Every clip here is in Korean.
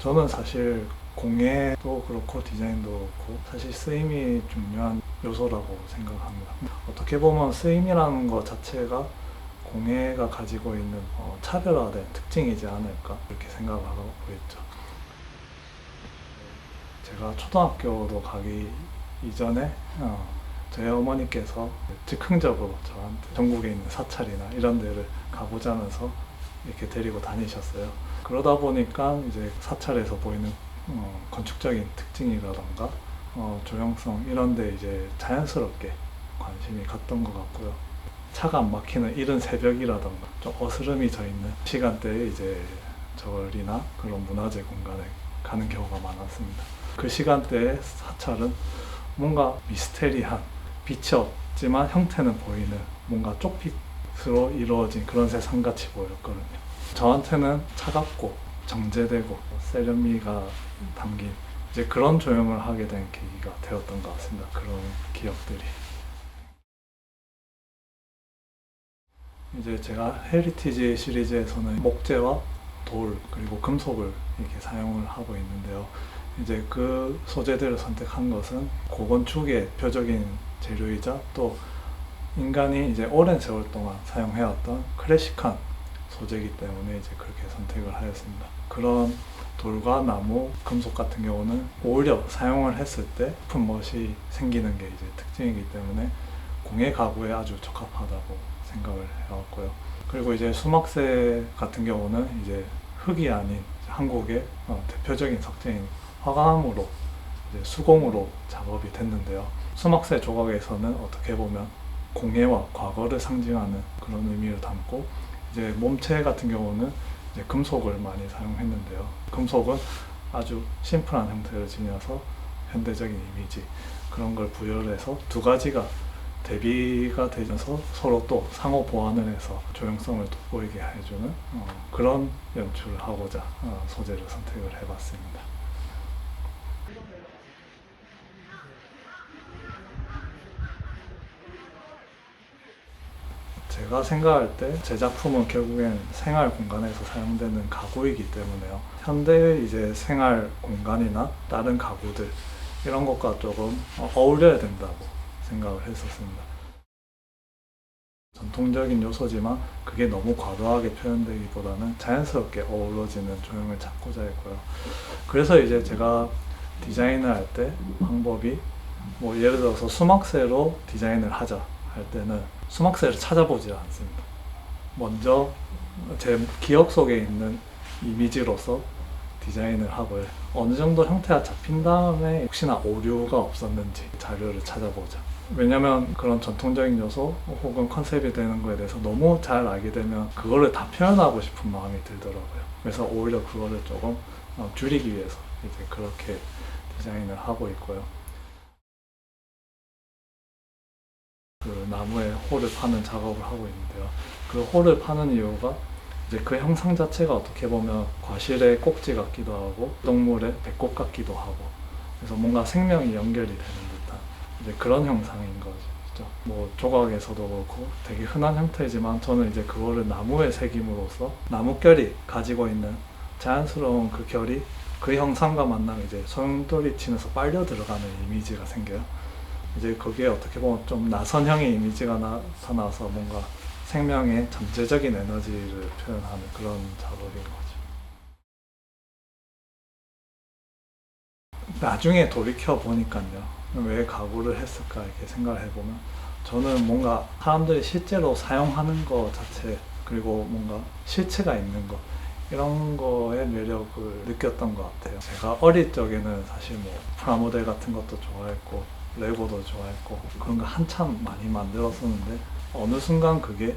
저는 사실 공예도 그렇고 디자인도 그렇고 사실 쓰임이 중요한 요소라고 생각합니다. 어떻게 보면 쓰임이라는 것 자체가 공예가 가지고 있는 차별화된 특징이지 않을까 그렇게 생각을 하고 있죠. 제가 초등학교도 가기 이전에 저희 어머니께서 즉흥적으로 저한테 전국에 있는 사찰이나 이런 데를 가보자면서 이렇게 데리고 다니셨어요. 그러다 보니까 이제 사찰에서 보이는 건축적인 특징이라던가 조형성 이런 데 이제 자연스럽게 관심이 갔던 것 같고요. 차가 안 막히는 이른 새벽이라던가 좀 어스름이 져 있는 시간대에 이제 절이나 그런 문화재 공간에 가는 경우가 많았습니다. 그 시간대에 사찰은 뭔가 미스테리한 빛이 없지만 형태는 보이는 뭔가 쪽빛으로 이루어진 그런 세상같이 보였거든요. 저한테는 차갑고 정제되고 세련미가 담긴 이제 그런 조형을 하게 된 계기가 되었던 것 같습니다. 그런 기억들이. 이제 제가 헤리티지 시리즈에서는 목재와 돌 그리고 금속을 이렇게 사용을 하고 있는데요. 이제 그 소재들을 선택한 것은 고건축의 표적인 재료이자 또 인간이 이제 오랜 세월 동안 사용해왔던 클래식한 소재이기 때문에 이제 그렇게 선택을 하였습니다. 그런 돌과 나무, 금속 같은 경우는 오히려 사용을 했을 때 높은 멋이 생기는 게 이제 특징이기 때문에 공예 가구에 아주 적합하다고 생각을 해왔고요. 그리고 이제 수막새 같은 경우는 이제 흙이 아닌 한국의 대표적인 석재인 화강암으로 이제 수공으로 작업이 됐는데요. 수막새 조각에서는 어떻게 보면 공예와 과거를 상징하는 그런 의미를 담고 이제 몸체 같은 경우는 이제 금속을 많이 사용했는데요. 금속은 아주 심플한 형태를 지녀서 현대적인 이미지 그런 걸 부여해서 두 가지가 대비가 되면서 서로 또 상호 보완을 해서 조형성을 돋보이게 해주는 그런 연출을 하고자 소재를 선택을 해봤습니다. 제가 생각할 때 제 작품은 결국엔 생활 공간에서 사용되는 가구이기 때문에요. 현대의 이제 생활 공간이나 다른 가구들 이런 것과 조금 어울려야 된다고 생각을 했었습니다. 전통적인 요소지만 그게 너무 과도하게 표현되기보다는 자연스럽게 어우러지는 조형을 찾고자 했고요. 그래서 이제 제가 디자인을 할 때 방법이 뭐 예를 들어서 수막새로 디자인을 하자 할 때는 수막새를 찾아보지 않습니다. 먼저 제 기억 속에 있는 이미지로서 디자인을 하고요. 어느 정도 형태가 잡힌 다음에 혹시나 오류가 없었는지 자료를 찾아보자. 왜냐면 그런 전통적인 요소 혹은 컨셉이 되는 거에 대해서 너무 잘 알게 되면 그거를 다 표현하고 싶은 마음이 들더라고요. 그래서 오히려 그거를 조금 줄이기 위해서 이제 그렇게 디자인을 하고 있고요. 그 나무에 홀을 파는 작업을 하고 있는데요. 그 홀을 파는 이유가 이제 그 형상 자체가 어떻게 보면 과실의 꼭지 같기도 하고 동물의 배꼽 같기도 하고 그래서 뭔가 생명이 연결이 되는 듯한 이제 그런 형상인 거죠. 뭐 조각에서도 그렇고 되게 흔한 형태지만 저는 이제 그거를 나무에 새김으로써 나무결이 가지고 있는 자연스러운 그 결이 그 형상과 만나면 이제 소용돌이 치면서 빨려 들어가는 이미지가 생겨요. 이제 거기에 어떻게 보면 좀 나선형의 이미지가 나타나서 뭔가 생명의 잠재적인 에너지를 표현하는 그런 작업인 거죠. 나중에 돌이켜 보니까요. 왜 가구를 했을까 이렇게 생각을 해보면 저는 뭔가 사람들이 실제로 사용하는 것 자체 그리고 뭔가 실체가 있는 것 이런 거에 매력을 느꼈던 것 같아요. 제가 어릴 적에는 사실 뭐 프라모델 같은 것도 좋아했고 레고도 좋아했고 그런 거 한참 많이 만들었었는데 어느 순간 그게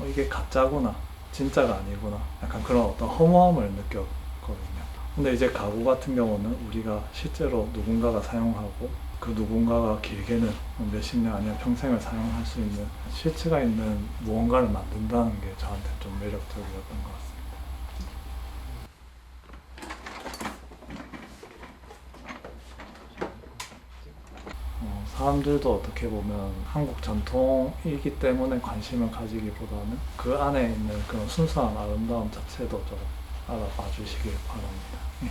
이게 가짜구나 진짜가 아니구나 약간 그런 어떤 허무함을 느꼈거든요. 근데 이제 가구 같은 경우는 우리가 실제로 누군가가 사용하고 그 누군가가 길게는 몇십 년 아니면 평생을 사용할 수 있는 실체가 있는 무언가를 만든다는 게 저한테 좀 매력적이었던 것 같습니다. 사람들도 어떻게 보면 한국 전통이기 때문에 관심을 가지기보다는 그 안에 있는 그런 순수한 아름다움 자체도 좀 알아봐 주시길 바랍니다. 예.